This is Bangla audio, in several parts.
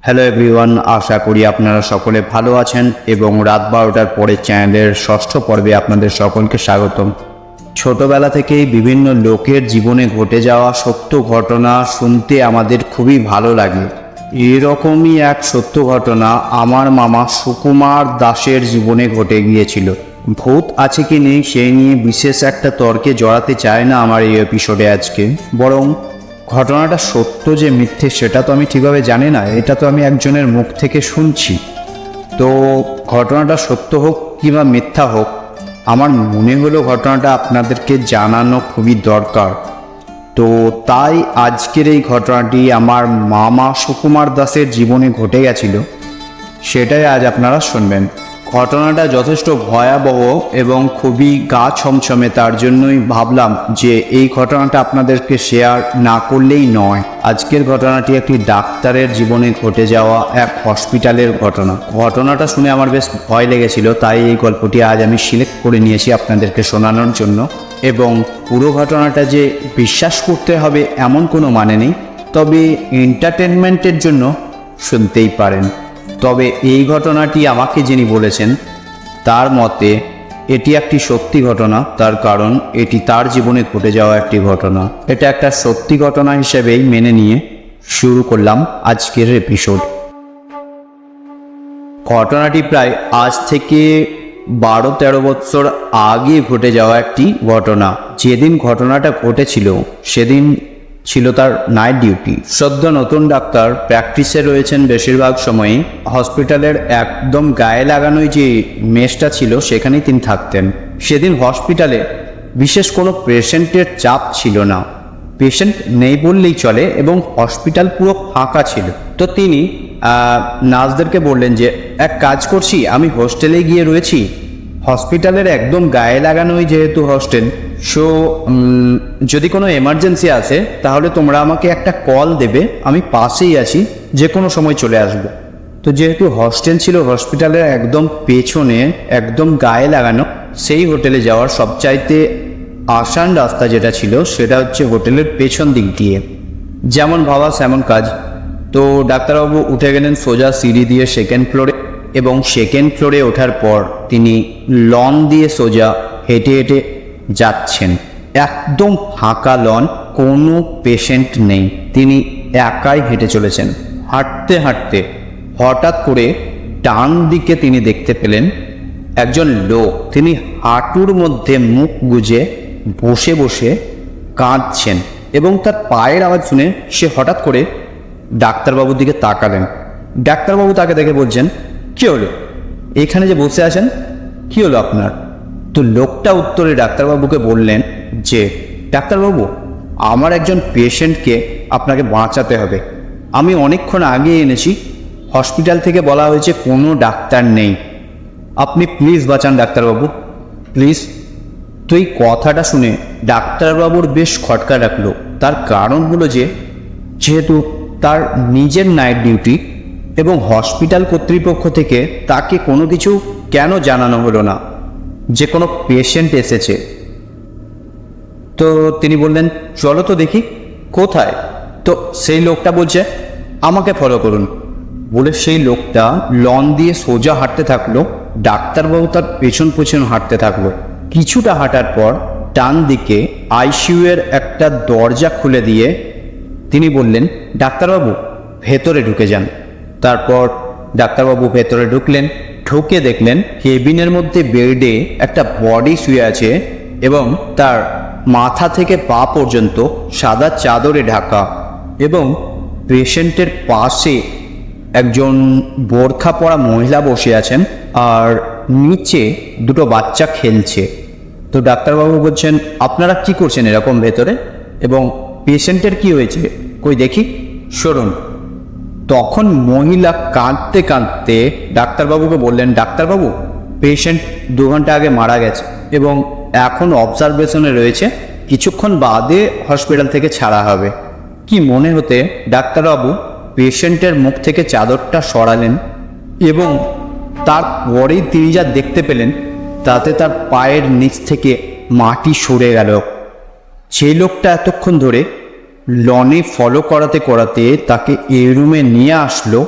হ্যালো এভরিওয়ান, আশা করি আপনারা সকলে ভালো আছেন এবং রাত 12টার পরে চ্যানেলের ষষ্ঠ পর্বে আপনাদের সকলকে স্বাগতম। ছোটবেলা থেকেই বিভিন্ন লোকের জীবনে ঘটে যাওয়া সত্য ঘটনা শুনতে আমাদের খুবই ভালো লাগে। এরকমই এক সত্য ঘটনা আমার মামা সুকুমার দাসের জীবনে ঘটে গিয়েছিল। ভূত আছে কি নেই সেই নিয়ে বিশেষ একটা তর্কে জড়াতে চায় না আমার এই এপিসোডে আজকে, বরং ঘটনাটা সত্য যে মিথ্যে সেটা তো আমি ঠিকভাবে জানি না, এটা তো আমি একজনের মুখ থেকে শুনছি। তো ঘটনাটা সত্য হোক কিংবা মিথ্যা হোক, আমার মনে হলো ঘটনাটা আপনাদেরকে জানানো খুবই দরকার। তো তাই আজকের এই ঘটনাটি আমার মামা সুকুমার দাসের জীবনে ঘটে গেছিল, সেটাই আজ আপনারা শুনবেন। ঘটনাটা যথেষ্ট ভয়াবহ এবং খুবই গা ছমছমে, তার জন্যই ভাবলাম যে এই ঘটনাটা আপনাদেরকে শেয়ার না করলেই নয়। আজকের ঘটনাটি একটি ডাক্তারের জীবনে ঘটে যাওয়া এক হসপিটালের ঘটনা। ঘটনাটা শুনে আমার বেশ ভয় লেগেছিল, তাই এই গল্পটি আজ আমি সিলেক্ট করে নিয়েছি আপনাদেরকে শোনানোর জন্য। এবং পুরো ঘটনাটা যে বিশ্বাস করতে হবে এমন কোনো মানে নেই, তবে এন্টারটেনমেন্টের জন্য শুনতেই পারেন। তবে এই ঘটনাটি আমাকে যিনি বলেছেন তার মতে এটি একটি সত্যি ঘটনা, তার কারণ এটি তার জীবনে ঘটে যাওয়া একটি ঘটনা। এটা একটা সত্যি ঘটনা হিসেবেই মেনে নিয়ে শুরু করলাম আজকের এপিসোড। ঘটনাটি প্রায় আজ থেকে 12-13 বছর আগে ঘটে যাওয়া একটি ঘটনা। যেদিন ঘটনাটা ঘটেছিল সেদিন ছিল তার নাইট ডিউটি। সদ্য নতুন ডাক্তার, প্র্যাকটিসে রয়েছেন বেশিরভাগ সময়ই। হসপিটালের একদম গায়ে লাগানোই যে মেসটা ছিল সেখানেই তিনি থাকতেন। সেদিন হসপিটালে বিশেষ কোনো পেশেন্টের চাপ ছিল না, পেশেন্ট নেই বললেই চলে এবং হসপিটাল পুরো ফাঁকা ছিল। তো তিনি নার্সদেরকে বললেন যে এক কাজ করছি, আমি হোস্টেলে গিয়ে রয়েছি, হসপিটালের একদম গায়ে লাগানোই যেহেতু হোস্টেল, সো যদি কোনো এমার্জেন্সি আছে তাহলে তোমরা আমাকে একটা কল দেবে, আমি পাশেই আছি, যে কোনো সময় চলে আসবো। তো যেহেতু হস্টেল ছিল হসপিটালের একদম পেছনে, একদম গায়ে লাগানো, সেই হোটেলে যাওয়ার সবচাইতে আসান রাস্তা যেটা ছিল সেটা হচ্ছে হোটেলের পেছন দিক দিয়ে। যেমন ভাবা সেমন কাজ। তো ডাক্তারবাবু উঠে গেলেন সোজা সিঁড়ি দিয়ে সেকেন্ড ফ্লোরে, এবং সেকেন্ড ফ্লোরে ওঠার পর তিনি লন দিয়ে সোজা হেঁটে হেঁটে যাচ্ছেন। একদম ফাঁকা লন, কোনো পেশেন্ট নেই, তিনি একাই হেঁটে চলেছেন। হাঁটতে হাঁটতে হঠাৎ করে ডান দিকে তিনি দেখতে পেলেন একজন লোক। তিনি হাঁটুর মধ্যে মুখ গুজে বসে বসে কাঁদছেন এবং তার পায়ের আওয়াজ শুনে সে হঠাৎ করে ডাক্তারবাবুর দিকে তাকালেন। ডাক্তারবাবু তাকে দেখে বলছেন, কী হলো, এখানে যে বসে আছেন, কী হলো আপনার? তো লোকটা উত্তরে ডাক্তারবাবুকে বললেন যে ডাক্তারবাবু, আমার একজন পেশেন্টকে আপনাকে বাঁচাতে হবে, আমি অনেকক্ষণ আগে এনেছি, হসপিটাল থেকে বলা হয়েছে কোনো ডাক্তার নেই, আপনি প্লিজ বাঁচান ডাক্তারবাবু, প্লিজ। তো এই কথাটা শুনে ডাক্তারবাবুর বেশ খটকা রাখলো। তার কারণ হলো যে যেহেতু তার নিজের নাইট ডিউটি এবং হসপিটাল কর্তৃপক্ষ থেকে তাকে কোনো কিছু কেন জানানো হলো না যে কোনো পেশেন্ট এসেছে। তো তিনি বললেন, চলো তো দেখি কোথায়। তো সেই লোকটা বলছে, আমাকে ফলো করুন বলে সেই লোকটা লন দিয়ে সোজা হাঁটতে থাকলো। ডাক্তারবাবু তার পেছন পেছন হাঁটতে থাকলো। কিছুটা হাঁটার পর ডান দিকে আইসিইউ এর একটা দরজা খুলে দিয়ে তিনি বললেন, ডাক্তারবাবু ভেতরে ঢুকে যান। তারপর ডাক্তারবাবু ভেতরে ঢুকলেন। ঢুকে দেখলেন কেবিনের মধ্যে বেডে একটা বডি শুয়ে আছে এবং তার মাথা থেকে পা পর্যন্ত সাদা চাদরে ঢাকা, এবং পেশেন্টের পাশে একজন বোরখা পরা মহিলা বসে আছেন আর নিচে দুটো বাচ্চা খেলছে। তো ডাক্তারবাবু বলছেন, আপনারা কি করছেন এরকম ভেতরে, এবং পেশেন্টের কি হয়েছে, কই দেখি, সরুন। তখন মহিলা কাঁদতে কাঁদতে ডাক্তারবাবুকে বললেন, ডাক্তারবাবু পেশেন্ট 2 ঘন্টা আগে মারা গেছে এবং এখন অবজারভেশনে রয়েছে, কিছুক্ষণ বাদে হসপিটাল থেকে ছাড়া হবে। কি মনে হতে ডাক্তারবাবু পেশেন্টের মুখ থেকে চাদরটা সরালেন এবং তারপরেই তিনি যা দেখতে পেলেন তাতে তার পায়ের নিচ থেকে মাটি সরে গেল। সেই লোকটা এতক্ষণ ধরে লনে ফলো করাতে করাতে তাকে এই রুমে নিয়ে আসলো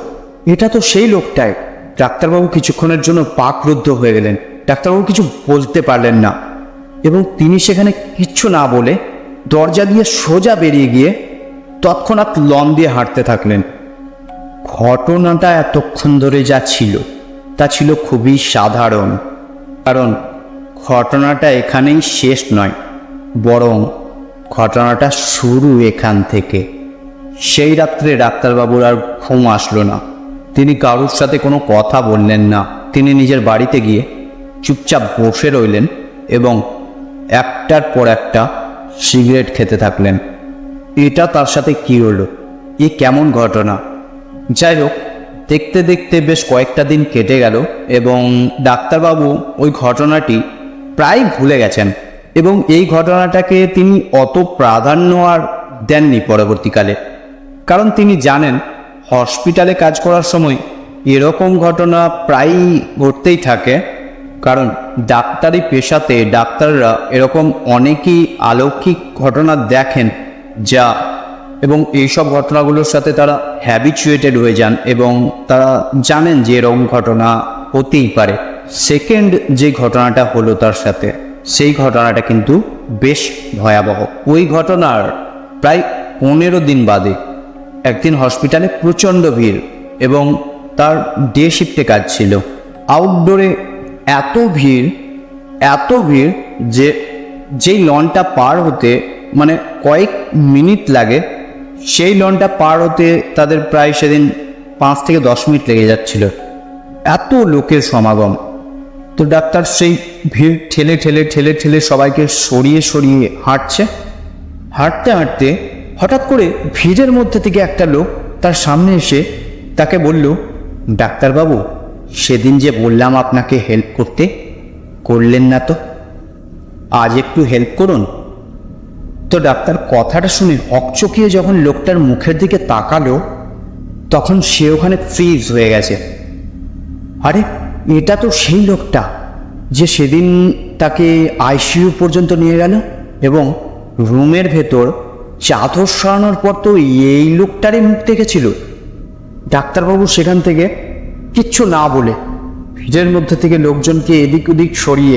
এটা তো সেই লোকটাই। ডাক্তারবাবু কিছুক্ষণের জন্য বাকরুদ্ধ হয়ে গেলেন। ডাক্তারবাবু কিছু বলতে পারলেন না এবং তিনি সেখানে কিচ্ছু না বলে দরজা দিয়ে সোজা বেরিয়ে গিয়ে তৎক্ষণাৎ লন দিয়ে হাঁটতে থাকলেন। ঘটনাটা এতক্ষণ ধরে যা ছিল তা ছিল খুবই সাধারণ, কারণ ঘটনাটা এখানেই শেষ নয়, বরং ঘটনাটা শুরু এখান থেকে। সেই রাত্রে ডাক্তারবাবুর আর ঘুম আসলো না। তিনি কারোর সাথে কোনো কথা বললেন না। তিনি নিজের বাড়িতে গিয়ে চুপচাপ বসে রইলেন এবং একটার পর একটা সিগারেট খেতে থাকলেন। এটা তার সাথে কি হলো? এ কেমন ঘটনা? যাই হোক, দেখতে দেখতে বেশ কয়েকটা দিন কেটে গেল এবং ডাক্তারবাবু ওই ঘটনাটি প্রায় ভুলে গেছেন এবং এই ঘটনাটাকে তিনি অত প্রাধান্য আর দেননি পরবর্তীকালে। কারণ তিনি জানেন হসপিটালে কাজ করার সময় এরকম ঘটনা প্রায়ই ঘটতেই থাকে। কারণ ডাক্তারি পেশাতে ডাক্তাররা এরকম অনেকই অলৌকিক ঘটনা দেখেন যা, এবং এইসব ঘটনাগুলোর সাথে তারা হ্যাবিচুয়েটেড হয়ে যান এবং তারা জানেন যে এরকম ঘটনা হতেই পারে। সেকেন্ড যে ঘটনাটা হলো তার সাথে, সেই ঘটনাটা কিন্তু বেশ ভয়াবহ। ওই ঘটনার প্রায় 15 দিন বাদে একদিন হসপিটালে প্রচণ্ড ভিড় এবং তার ডে শিফটে কাজ ছিল। আউটডোরে এত ভিড় যে যেই লনটা পার হতে মানে কয়েক মিনিট লাগে, সেই লনটা পার হতে তাদের প্রায় সেদিন 5 থেকে 10 মিনিট লেগে যাচ্ছিল, এত লোকের সমাগম। তো ডাক্তার সেই ভিড় ঠেলে ঠেলে ঠেলে ঠেলে সবাইকে সরিয়ে সরিয়ে হাঁটতে হাঁটতে হঠাৎ করে ভিড়ের মধ্যে থেকে একটা লোক তার সামনে এসে তাকে বলল, ডাক্তারবাবু, সেদিন যে বললাম আপনাকে হেল্প করতে, করলেন না তো, আজ একটু হেল্প করুন। তো ডাক্তার কথাটা শুনে হকচকিয়ে যখন লোকটার মুখের দিকে তাকালো, তখন সে ওখানে ফ্রিজ হয়ে গেছে। আরে, এটা তো সেই লোকটা যে সেদিন তাকে আইসিইউ পর্যন্ত নিয়ে গেল এবং রুমের ভেতর চাদর সরানোর পর তো এই লোকটারই মুখ দেখেছিল। ডাক্তারবাবু সেখান থেকে কিচ্ছু না বলে ভিড়ের মধ্যে থেকে লোকজনকে এদিক ওদিক সরিয়ে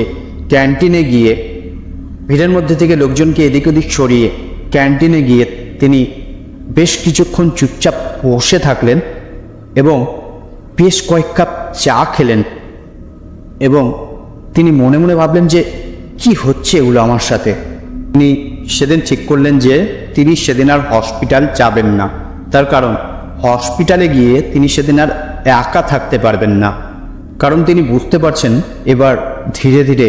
ক্যান্টিনে গিয়ে তিনি বেশ কিছুক্ষণ চুপচাপ বসে থাকলেন এবং বেশ কয়েক কাপ চা খেলেন এবং তিনি মনে মনে ভাবলেন যে কি হচ্ছে এগুলো আমার সাথে। তিনি সেদিন ঠিক করলেন যে তিনি সেদিন আর হসপিটাল যাবেন না, তার কারণ হসপিটালে গিয়ে তিনি সেদিন আর একা থাকতে পারবেন না। কারণ তিনি বুঝতে পারছেন এবার ধীরে ধীরে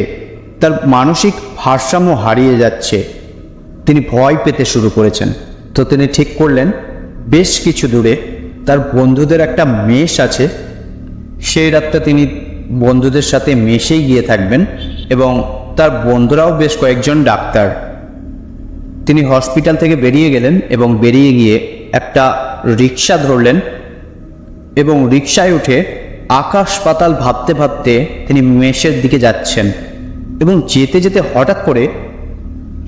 তার মানসিক ভারসাম্য হারিয়ে যাচ্ছে, তিনি ভয় পেতে শুরু করেছেন। তো তিনি ঠিক করলেন বেশ কিছু দূরে তার বন্ধুদের একটা মেস আছে, সেই রাতটা তিনি বন্ধুদের সাথে মেসেই গিয়ে থাকবেন এবং তার বন্ধুরাও বেশ কয়েকজন ডাক্তার। তিনি হসপিটাল থেকে বেরিয়ে গেলেন এবং বেরিয়ে গিয়ে একটা রিক্সা ধরলেন এবং রিক্সায় উঠে আকাশ পাতাল ভাবতে ভাবতে তিনি মেসের দিকে যাচ্ছেন এবং যেতে যেতে হঠাৎ করে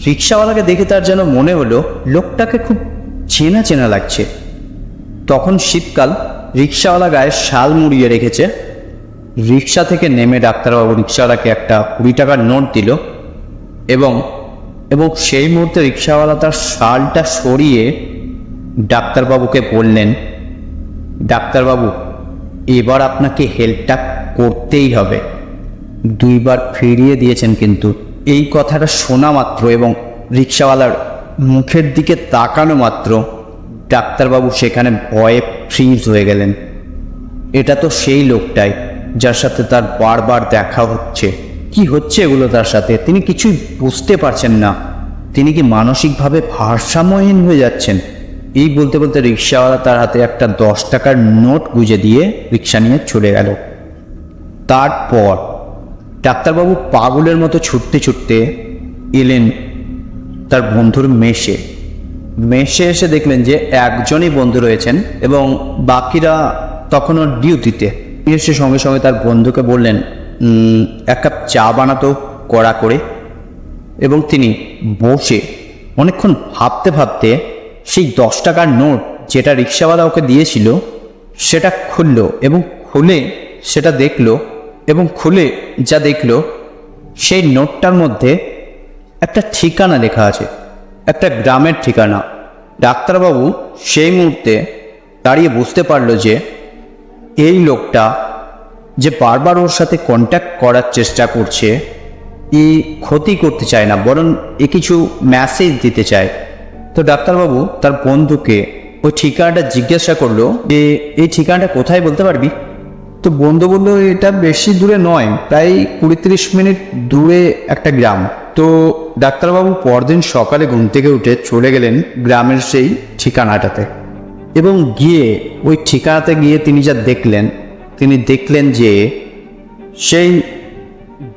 রিক্সাওয়ালাকে দেখে তার যেন মনে হলো লোকটাকে খুব চেনা চেনা লাগছে। তখন শীতকাল, রিক্সাওয়ালা গায়ে শাল মুড়িয়ে রেখেছে। রিক্সা থেকে নেমে ডাক্তারবাবু রিক্সাওয়ালাকে একটা 20 টাকার নোট দিল এবং সেই মুহূর্তে রিক্সাওয়ালা তার শালটা সরিয়ে ডাক্তারবাবুকে বললেন, ডাক্তারবাবু, এবার আপনাকে হেল্পটা করতেই হবে। 2 বার ফিরিয়ে দিয়েছেন, কিন্তু এই কথাটা শোনা মাত্র এবং রিক্সাওয়ালার মুখের দিকে তাকানো মাত্র ডাক্তারবাবু সেখানে ভয়ে ফ্রিজ হয়ে গেলেন। এটা তো সেই লোকটাই যার সাথে তার বারবার দেখা হচ্ছে। কি হচ্ছে এগুলো তার সাথে? তিনি কিছুই বুঝতে পারছেন না। তিনি কি মানসিকভাবে ভারসাম্যহীন হয়ে যাচ্ছেন? এই বলতে বলতে রিক্সাওয়ালা তার হাতে একটা 10 টাকার নোট গুঁজে দিয়ে রিক্সা নিয়ে চলে গেল। তারপর ডাক্তারবাবু পাগলের মতো ছুটতে ছুটতে এলেন তার বন্ধুর মেসে এসে দেখলেন যে একজনই বন্ধু রয়েছেন এবং বাকিরা তখনও ডিউটিতে। এসে সঙ্গে সঙ্গে তার বন্ধুকে বললেন 1 কাপ চা বানাতো কড়া করে, এবং তিনি বসে অনেকক্ষণ ভাবতে ভাবতে সেই 10 টাকার নোট যেটা রিক্সাওয়ালা ওকে দিয়েছিল সেটা খুললো এবং খুলে সেটা দেখলো এবং খুলে যা দেখলো সেই নোটটার মধ্যে একটা ঠিকানা লেখা আছে, একটা গ্রামের ঠিকানা। ডাক্তারবাবু সেই মুহূর্তে দাঁড়িয়ে বুঝতে পারলো যে এই লোকটা যে বারবার ওর সাথে কন্ট্যাক্ট করার চেষ্টা করছে, এই ক্ষতি করতে চায় না, বরং এ কিছু মেসেজ দিতে চায়। তো ডাক্তারবাবু তার বন্ধুকে ওই ঠিকানাটা জিজ্ঞাসা করলো যে এই ঠিকানাটা কোথায়, বলতে পারবি? তো বন্ধু বললো এটা বেশি দূরে নয়, প্রায় 20-30 মিনিট দূরে একটা গ্রাম। তো ডাক্তারবাবু পরদিন সকালে ঘুম থেকে উঠে চলে গেলেন গ্রামের সেই ঠিকানাটাতে এবং গিয়ে ওই ঠিকানাতে গিয়ে তিনি যা দেখলেন, তিনি দেখলেন যে সেই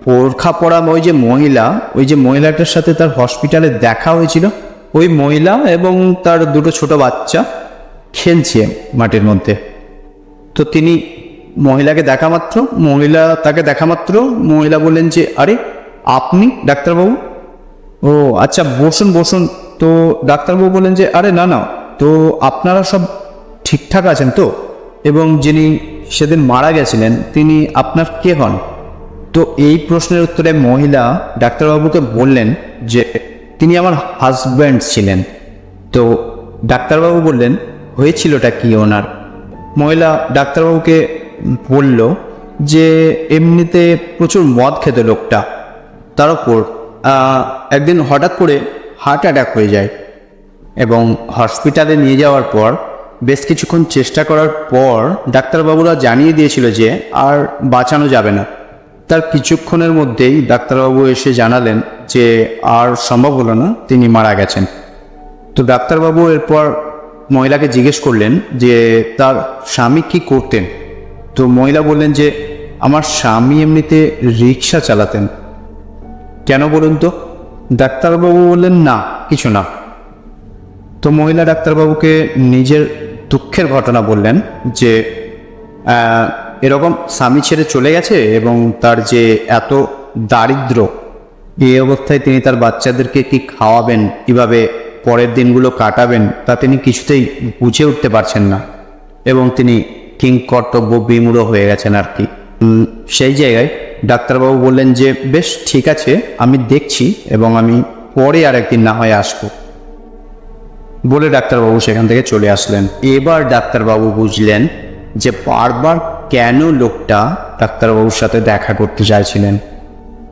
বোরখা পরা ওই যে মহিলাটার সাথে তার হসপিটালে দেখা হয়েছিল, ওই মহিলা এবং তার দুটো ছোট বাচ্চা খেলছে মাটির মধ্যে। তো তিনি মহিলাকে দেখা মাত্র মহিলা বললেন যে আরে আপনি ডাক্তারবাবু? ও আচ্ছা, বসুন বসুন। তো ডাক্তারবাবু বললেন যে আরে না, তো আপনারা সব ঠিকঠাক আছেন তো? এবং যিনি সেদিন মারা গেছিলেন তিনি আপনার কে হন? তো এই প্রশ্নের উত্তরে মহিলা ডাক্তারবাবুকে বললেন যে তিনি আমার হাজব্যান্ড ছিলেন। তো ডাক্তারবাবু বললেন হয়েছিলটা কি ওনার? মহিলা ডাক্তারবাবুকে বলল যে এমনিতে প্রচুর মদ খেত লোকটা, তার উপর একদিন হঠাৎ করে হার্ট অ্যাটাক হয়ে যায় এবং হসপিটালে নিয়ে যাওয়ার পর বেশ কিছুক্ষণ চেষ্টা করার পর ডাক্তারবাবুরা জানিয়ে দিয়েছিল যে আর বাঁচানো যাবে না। তার কিছুক্ষণের মধ্যেই ডাক্তারবাবু এসে জানালেন যে আর সম্ভব হলো না, তিনি মারা গেছেন। তো ডাক্তারবাবু এরপর মহিলাকে জিজ্ঞেস করলেন যে তার স্বামী কি করতেন? তো মহিলা বললেন যে আমার স্বামী এমনিতে রিক্সা চালাতেন। কেন বলুন তো? ডাক্তারবাবু বললেন না, কিছু না। তো মহিলা ডাক্তারবাবুকে নিজের দুঃখের ঘটনা বললেন যে এরকম স্বামী ছেড়ে চলে গেছে এবং তার যে এত দারিদ্র, এই অবস্থায় তিনি তার বাচ্চাদেরকে কি খাওয়াবেন, কিভাবে পরের দিনগুলো কাটাবেন, তা তিনি কিছুতেই বুঝে উঠতে পারছেন না এবং তিনি কিংকর্তব্য বিমূঢ় হয়ে গেছেন আর কি। সেই জায়গায় ডাক্তারবাবু বললেন যে বেশ ঠিক আছে, আমি দেখছি এবং আমি পরে আর একদিন না হয় আসবো বলে ডাক্তারবাবু সেখান থেকে চলে আসলেন। এবার ডাক্তারবাবু বুঝলেন যে বারবার কেন লোকটা ডাক্তারবাবুর সাথে দেখা করতে চাইছিলেন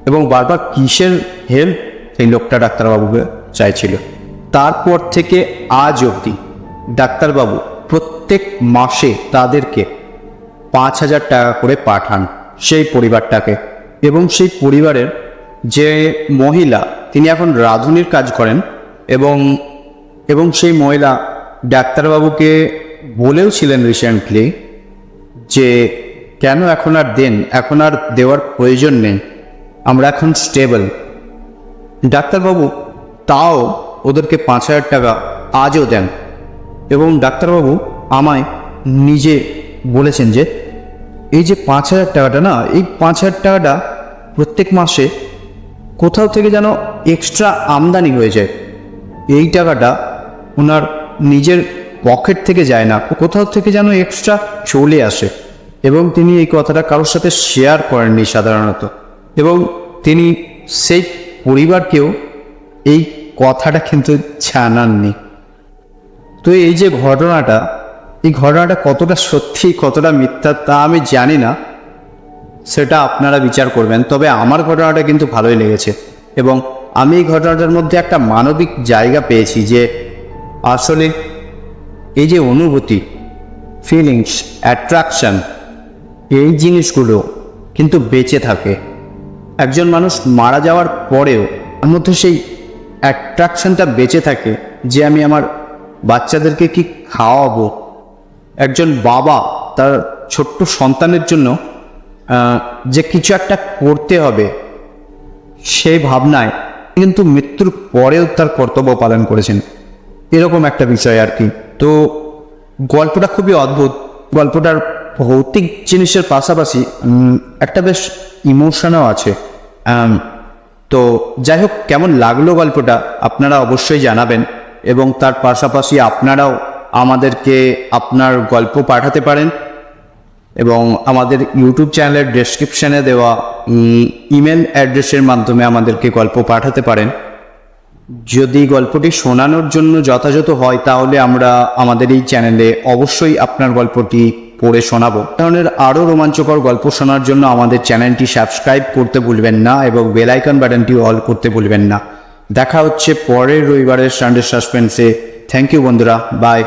এবং বারবার কিসের হেল্প সেই লোকটা ডাক্তারবাবুকে চাইছিল। তারপর থেকে আজ অবধি ডাক্তারবাবু প্রত্যেক মাসে তাদেরকে 5,000 টাকা করে পাঠান সেই পরিবারটাকে। এবং সেই পরিবারের যে মহিলা, তিনি এখন রাঁধুনির কাজ করেন এবং সেই মহিলা ডাক্তারবাবুকে বলেও ছিলেন রিসেন্টলি যে কেন এখন আর দেওয়ার প্রয়োজন নেই, আমরা এখন স্টেবল। ডাক্তারবাবু তাও ওদেরকে 5,000 টাকা আজও দেন এবং ডাক্তারবাবু আমায় নিজে বলেছেন যে এই যে 5,000 টাকাটা না, এই 5,000 টাকাটা প্রত্যেক মাসে কোথাও থেকে যেন এক্সট্রা আমদানি হয়ে যায়। এই টাকাটা ওনার নিজের পকেট থেকে যায় না, কোথাও থেকে যেন এক্সট্রা চলে আসে এবং তিনি এই কথাটা কারোর সাথে শেয়ার করেননি সাধারণত এবং তিনি সেই পরিবারকেও এই কথাটা কিন্তু জানাননি। তো এই যে ঘটনাটা, এই ঘটনাটা কতটা সত্যি কতটা মিথ্যা তা আমি জানি না, সেটা আপনারা বিচার করবেন। তবে আমার ঘটনাটা কিন্তু ভালোই লেগেছে এবং আমি এই ঘটনাটার মধ্যে একটা মানবিক জায়গা পেয়েছি যে আসলে এই যে অনুভূতি, ফিলিংস, অ্যাট্রাকশন, এই জিনিসগুলো কিন্তু বেঁচে থাকে। একজন মানুষ মারা যাওয়ার পরেও তার মধ্যে সেই অ্যাট্রাকশনটা বেঁচে থাকে যে আমি আমার বাচ্চাদেরকে কি খাওয়াবো। একজন বাবা তার ছোট্ট সন্তানের জন্য যে কিছু একটা করতে হবে, সেই ভাবনায় কিন্তু মৃত্যুর পরেও তার কর্তব্য পালন করেছেন, এরকম একটা বিষয় আর কি। তো গল্পটা খুবই অদ্ভুত। গল্পটার ভৌতিক জিনিসের পাশাপাশি একটা বেশ ইমোশনও আছে। তো যাই হোক, কেমন লাগলো গল্পটা আপনারা অবশ্যই জানাবেন এবং তার পাশাপাশি আপনারাও আমাদেরকে আপনার গল্প পাঠাতে পারেন এবং আমাদের ইউটিউব চ্যানেলের ডেসক্রিপশানে দেওয়া ইমেল অ্যাড্রেসের মাধ্যমে আমাদেরকে গল্প পাঠাতে পারেন। যদি গল্পটি শোনানোর জন্য যথাযথ হয় তাহলে আমরা আমাদের এই চ্যানেলে অবশ্যই আপনার গল্পটি পড়ে শোনাবো। ধরনের আরও রোমাঞ্চকর গল্প শোনার জন্য আমাদের চ্যানেলটি সাবস্ক্রাইব করতে ভুলবেন না এবং বেল আইকন বাটনটি অল করতে ভুলবেন না। দেখা হচ্ছে পরের রবিবারের সানডে সাসপেন্সে। থ্যাংক ইউ বন্ধুরা, বাই।